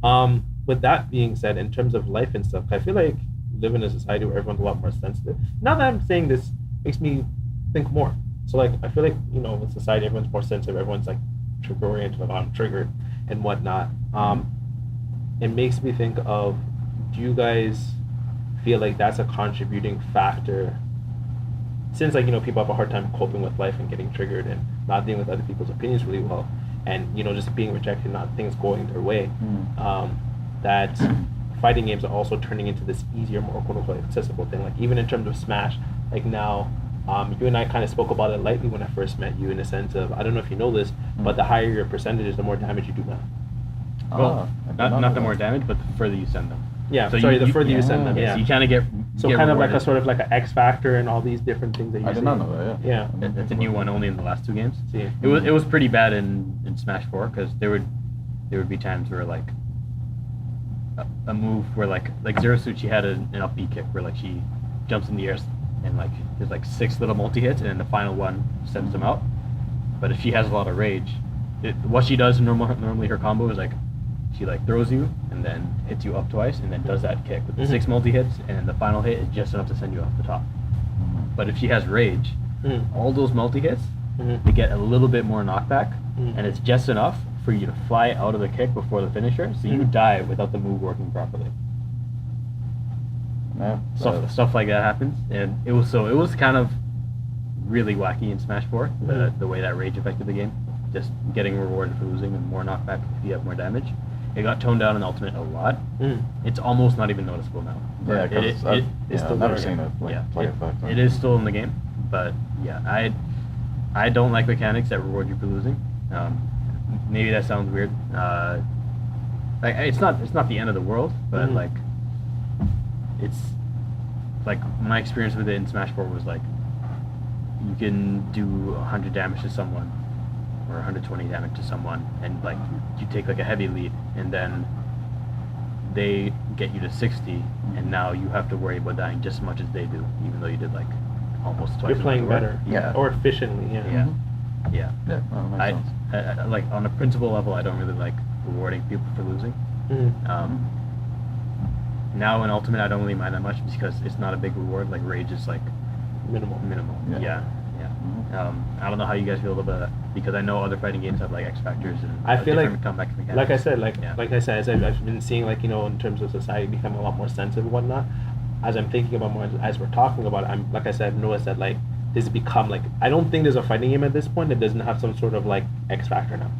With that being said, in terms of life and stuff, I feel like live in a society where everyone's a lot more sensitive. Now that I'm saying this, makes me think more. So like, I feel like with society, everyone's more sensitive. Everyone's like trigger oriented, like, oh, I'm triggered and whatnot. It makes me think of, do you guys feel like that's a contributing factor? Since like people have a hard time coping with life and getting triggered and not dealing with other people's opinions really well, and just being rejected, not things going their way, that fighting games are also turning into this easier, more quote unquote accessible thing. Like even in terms of Smash, like now, you and I kind of spoke about it lightly when I first met you, in the sense of, I don't know if you know this, but the higher your percentages, the more damage you do now. Well, not the more damage, but the further you send them. Yeah, so the further you send them. Yeah, so you kind of get kind of rewarded. like a sort of like an X factor and all these different things that you I did not know that. Yeah. It's a new one only in the last 2 games. See. It was pretty bad in Smash 4 because there would be times where like a move where like Zero Suit, she had an up B kick where like she jumps in the air and like there's like 6 little multi hits and then the final one sends them out. But if she has a lot of rage, what she does normally her combo is like she like throws you and then hits you up twice and then does that kick with the 6 multi hits, and the final hit is just enough to send you off the top. But if she has rage, all those multi hits, they get a little bit more knockback, and it's just enough for you to fly out of the kick before the finisher, so you die without the move working properly. Yeah, Stuff like that happens, and it was kind of really wacky in Smash 4, the way that rage affected the game, just getting rewarded for losing and more knockback if you have more damage. It got toned down in Ultimate a lot. It's almost not even noticeable now. Yeah, because I've never seen it play effect. It is still in the game, but yeah, I don't like mechanics that reward you for losing. Maybe that sounds weird. Like it's not the end of the world, but like it's like my experience with it in Smash 4 was like you can do 100 damage to someone or 120 damage to someone, and like you take like a heavy lead, and then they get you to 60, and now you have to worry about dying just as much as they do, even though you did like almost twice. You're playing better, yeah, or efficiently, yeah. Yeah, that makes sense. I like on a principle level, I don't really like rewarding people for losing. Now in Ultimate, I don't really mind that much because it's not a big reward. Like rage is like minimal. Yeah. I don't know how you guys feel about that, because I know other fighting games have like X factors and I feel like comeback mechanics. Like I said, I've been seeing like in terms of society become a lot more sensitive and whatnot. As I'm thinking about more, as we're talking about it, I'm like I said, I've noticed that like this has become like, I don't think there's a fighting game at this point that doesn't have some sort of like X factor now.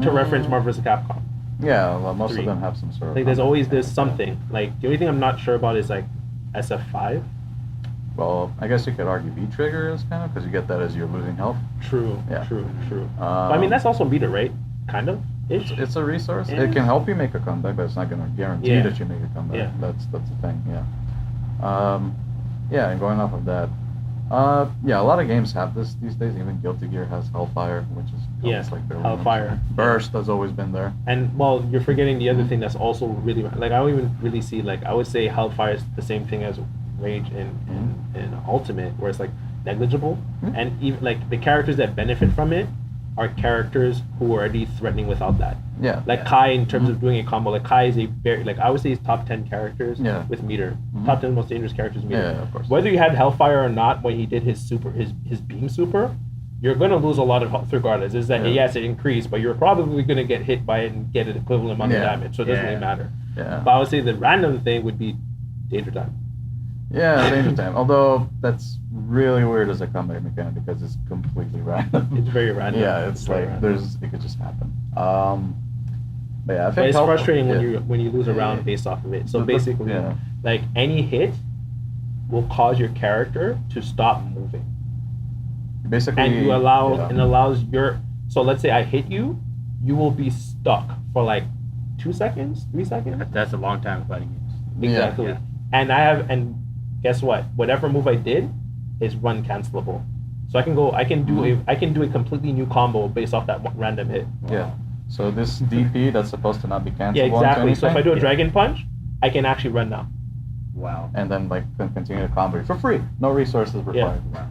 To reference Marvel vs. Capcom. Yeah, well, most 3. of them have some sort of. Like there's something. Like the only thing I'm not sure about is like SF5. Well, I guess you could argue V-Trigger is kind of, because you get that as you're losing health. True. Yeah. True. But I mean, that's also meter, right? Kind of. It's a resource. Yeah. It can help you make a comeback, but it's not going to guarantee that you make a comeback. Yeah. That's the thing. Yeah. And going off of that, a lot of games have this these days. Even Guilty Gear has Hellfire, which is like their Hellfire. Burst has always been there. And well, you're forgetting the other thing that's also really like, I don't even really see, like, I would say Hellfire is the same thing as Rage in Ultimate, where it's like negligible, and even like the characters that benefit from it are characters who are already threatening without that. Yeah. Like Kai, in terms of doing a combo, like Kai is a very, like, I would say he's top 10 characters with meter. Top 10 most dangerous characters with meter. Yeah, of course. Whether you had Hellfire or not when he did his beam super, you're gonna lose a lot of health regardless. Is that yes, it increased, but you're probably gonna get hit by it and get an equivalent amount of damage, so it doesn't really matter. Yeah. But I would say the random thing would be Danger Time. Yeah, Danger Time. Although that's really weird as a comeback mechanic because it's completely random. It's very random. Yeah, it's like it could just happen. But yeah, I think but it's frustrating when you lose a round based off of it. So basically, like any hit will cause your character to stop moving. Basically, and you allows your, so let's say I hit you, you will be stuck for like 2 seconds, 3 seconds. That's a long time fighting games. Exactly. Yeah. And guess what? Whatever move I did is run cancelable. So I can do a completely new combo based off that random hit. Yeah. So this DP that's supposed to not be cancelable. Yeah, exactly. So if I do a Dragon Punch, I can actually run now. Wow. And then like continue the combo for free. No resources required. Yeah. Wow.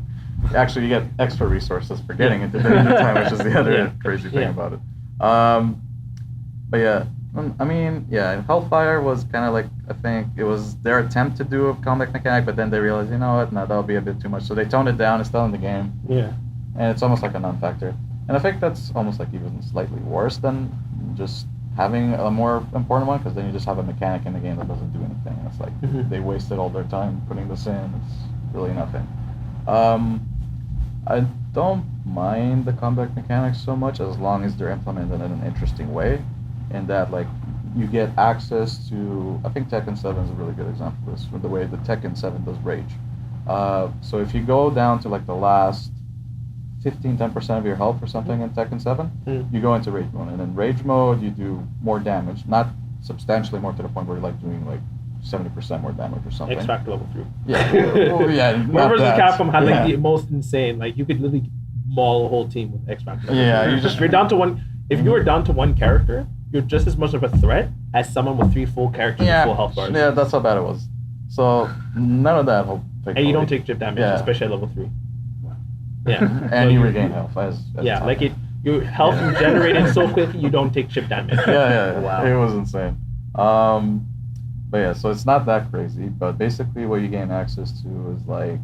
Actually, you get extra resources for getting into Danger Time, which is the other crazy thing about it. But yeah, I mean, yeah, Hellfire was kind of like, I think it was their attempt to do a combat mechanic, but then they realized, you know what, no, that'll be a bit too much. So they toned it down. It's still in the game. Yeah. And it's almost like a non-factor. And I think that's almost like even slightly worse than just having a more important one, because then you just have a mechanic in the game that doesn't do anything. It's like they wasted all their time putting this in. It's really nothing. I don't mind the combat mechanics so much as long as they're implemented in an interesting way, and that like you get access to. I think Tekken 7 is a really good example of this, with the way the Tekken 7 does rage. So if you go down to like the last 10% of your health or something in Tekken 7, you go into rage mode, and in rage mode you do more damage, not substantially more to the point where you're like doing like 70% more damage or something. X Factor level 3. Yeah, well, yeah. Marvel vs. Capcom had like the most insane. Like you could literally maul a whole team with X Factor. Yeah, you just you're down to one. If you were down to one character, you're just as much of a threat as someone with 3 full characters with full health bars. Yeah, that's how bad it was. So none of that whole. And you don't take chip damage, especially at level 3. Yeah, and you regain health as like it. Your health regenerated so quickly, you don't take chip damage. Yeah. Wow. It was insane. But yeah, so it's not that crazy, but basically what you gain access to is like,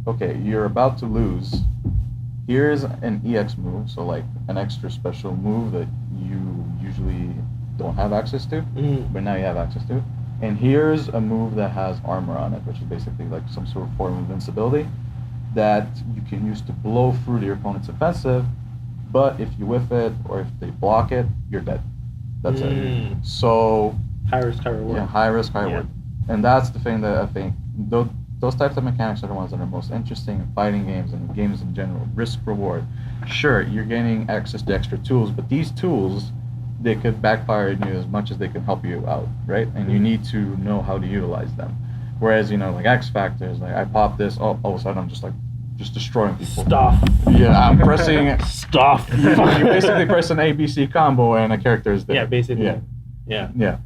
okay, you're about to lose. Here's an EX move, so like an extra special move that you usually don't have access to, but now you have access to. And here's a move that has armor on it, which is basically like some sort of form of invincibility that you can use to blow through your opponent's offensive, but if you whiff it or if they block it, you're dead. That's it. So high risk, high reward. Yeah, high risk, high reward. And that's the thing that I think those types of mechanics are the ones that are most interesting in fighting games and games in general. Risk reward. Sure, you're gaining access to extra tools, but these tools, they could backfire on you as much as they can help you out, right? And you need to know how to utilize them. Whereas, like X Factors, like I pop this, all of a sudden I'm just destroying people. Stuff. Yeah, I'm pressing stuff. You basically press an ABC combo and a character is there. Yeah, basically. Yeah.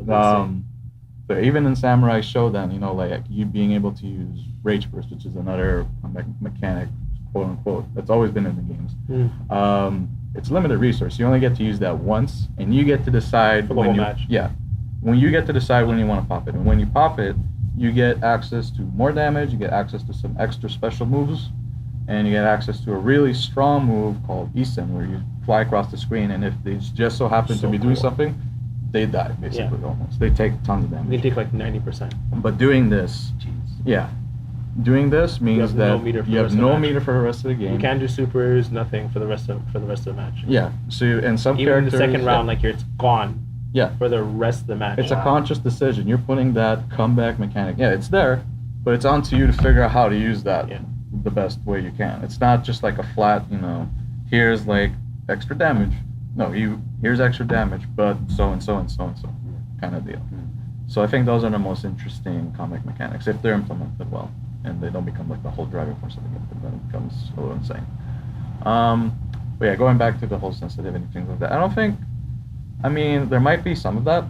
So even in Samurai Shodown, like you being able to use Rage Burst, which is another mechanic, quote unquote, that's always been in the games. It's limited resource. You only get to use that once, and you get to decide for the whole match. Yeah, when you get to decide when you want to pop it, and when you pop it, you get access to more damage. You get access to some extra special moves, and you get access to a really strong move called Isen, where you fly across the screen, and if they just so happen to be doing something, they die, basically, almost. They take tons of damage. They take like 90%. But doing this, doing this means that you have no meter for the rest of the game. You can't do supers, nothing for the rest of the match. Yeah. So and some even characters, in the second round, like it's gone. Yeah. For the rest of the match. It's a conscious decision. You're putting that comeback mechanic. Yeah, it's there, but it's on to you to figure out how to use that the best way you can. It's not just like a flat, here's like extra damage. No, here's extra damage, but so and so and so and so kind of deal. So I think those are the most interesting comic mechanics if they're implemented well and they don't become like the whole driving force of the game, but then it becomes a little insane. But yeah, going back to the whole sensitivity things like that, there might be some of that,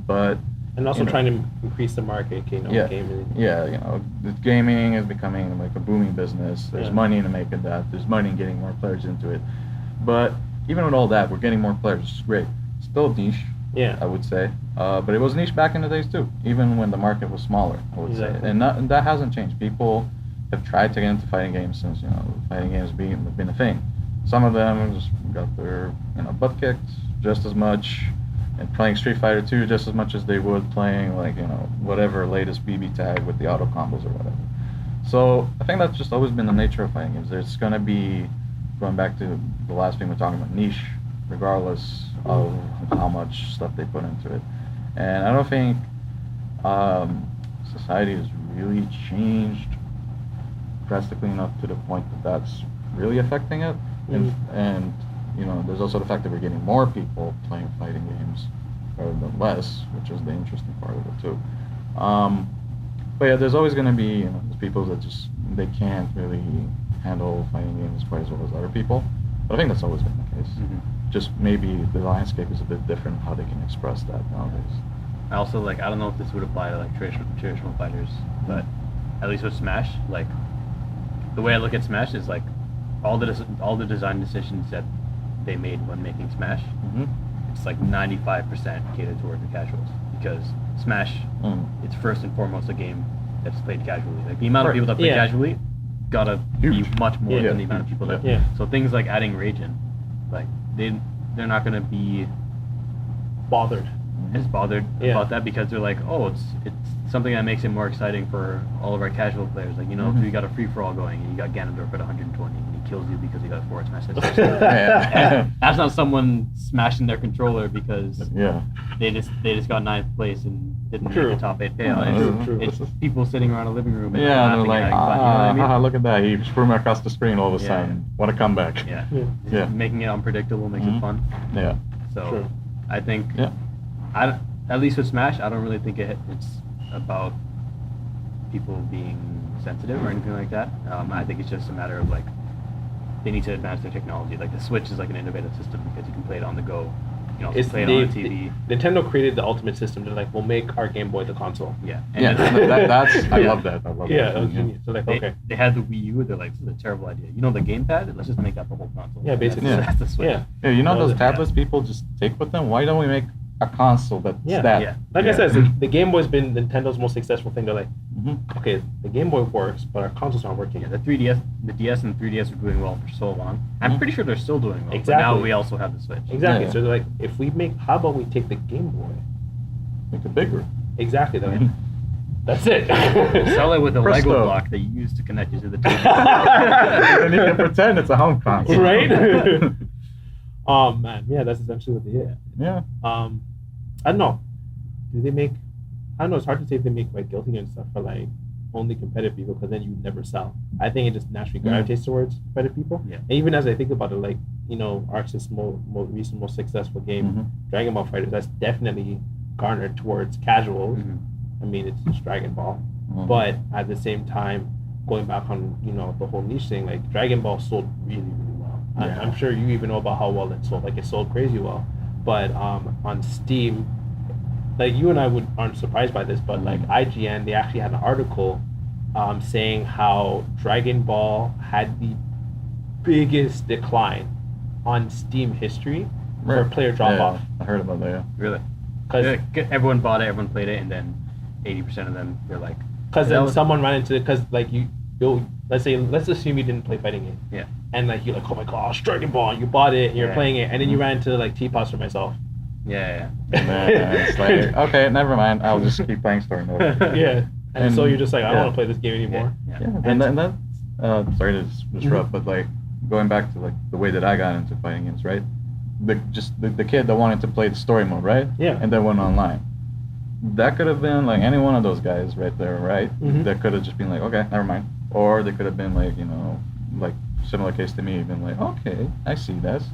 but and also trying to increase the market, gaming. Yeah, gaming is becoming like a booming business. There's money in making that. There's money in getting more players into it. But even with all that, we're getting more players, which is great. Still niche, I would say. But it was niche back in the days too, even when the market was smaller, I would say. And that hasn't changed. People have tried to get into fighting games since, fighting games been a thing. Some of them just got their, butt kicked just as much, and playing Street Fighter 2 just as much as they would playing like, whatever latest BB tag with the auto combos or whatever. So I think that's just always been the nature of fighting games. There's gonna be, going back to the last thing we're talking about, niche, regardless of how much stuff they put into it. And I don't think society has really changed drastically enough to the point that that's really affecting it. And there's also the fact that we're getting more people playing fighting games rather than less, which is the interesting part of it too. But yeah, there's always going to be there's people that just they can't really handle fighting games quite as well as other people. But I think that's always been the case. Just maybe the landscape is a bit different how they can express that nowadays. I also I don't know if this would apply to like traditional fighters, but at least with Smash, like the way I look at Smash is like all the design decisions that they made when making Smash it's like 95% catered towards the casuals, because Smash, it's first and foremost a game that's played casually. Like the amount of people that play casually gotta be much more than the amount of people that. So things like adding rage in, like they're not gonna be bothered about that, because they're like, oh, it's something that makes it more exciting for all of our casual players. Like, you know, if you got a free for all going and you got Ganondorf at 120 and he kills you because he got a forward smash. That's not someone smashing their controller because they just got 9th place and didn't make the top 8 payout. It's people sitting around a living room and they're like, fun, you know what I mean? Look at that, he threw me across the screen all of a sudden. What a comeback. Making it unpredictable makes it fun. So I think at least with Smash, I don't really think it's about people being sensitive or anything like that. I think it's just a matter of like they need to advance their technology. Like the Switch is like an innovative system because you can play it on the go. You can also play it on the TV. Nintendo created the ultimate system. They're like, we'll make our Game Boy the console. I love that. That was genius. So like, they had the Wii U. They're like, this is a terrible idea. You know, the gamepad. Let's just make that the whole console. Yeah, basically. That's the Switch. Yeah, you know those tablets people just take with them. Why don't we make a console that's that? Like I said, the Game Boy's been Nintendo's most successful thing. They're like, okay, the Game Boy works, but our console's not working. The 3DS, the DS and 3DS were doing well for so long. I'm pretty sure they're still doing well. Exactly. But now we also have the Switch. Exactly. So they're like, how about we take the Game Boy, make it bigger. Exactly. They're like, that's it. Sell it with a Lego block that you use to connect you to the TV. And you can pretend it's a home console. Right? Oh man, yeah, that's essentially what they did. Yeah. I don't know. Do they make? I don't know. It's hard to say if they make like Guilty and stuff for like only competitive people, because then you never sell. I think it just naturally gravitates towards competitive people. Yeah. And even as I think about it, like, you know, Arx's most successful game, Dragon Ball FighterZ, that's definitely garnered towards casuals. I mean, it's just Dragon Ball, but at the same time, going back on, you know, the whole niche thing, like Dragon Ball sold really, really well. I'm sure you even know about how well it sold. Like it sold crazy well. But on Steam, like you and I aren't surprised by this, but like IGN, they actually had an article saying how Dragon Ball had the biggest decline on Steam history for player drop-off. I heard about that, yeah. Really? Because everyone bought it, everyone played it, and then 80% of them, they're like... Because then someone ran into it, because like let's assume you didn't play fighting game. Yeah. And like you're like, oh my gosh, Dragon Ball, you bought it, and you're playing it, and then you ran into like T-Pops for myself. Yeah. It's like, okay, never mind, I'll just keep playing story mode. And so you're just like, I don't want to play this game anymore. And that's sorry to disrupt, but like going back to like the way that I got into fighting games, right? The kid that wanted to play the story mode, right? Yeah. And then went online. That could have been like any one of those guys right there, right? That could have just been like, okay, never mind. Or they could have been like, you know, like similar case to me, been like, okay, I see this.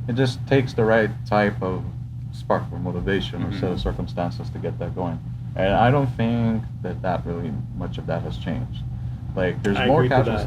It just takes the right type of spark or motivation or set of circumstances to get that going. And I don't think that really much of that has changed. Like there's more casual stuff.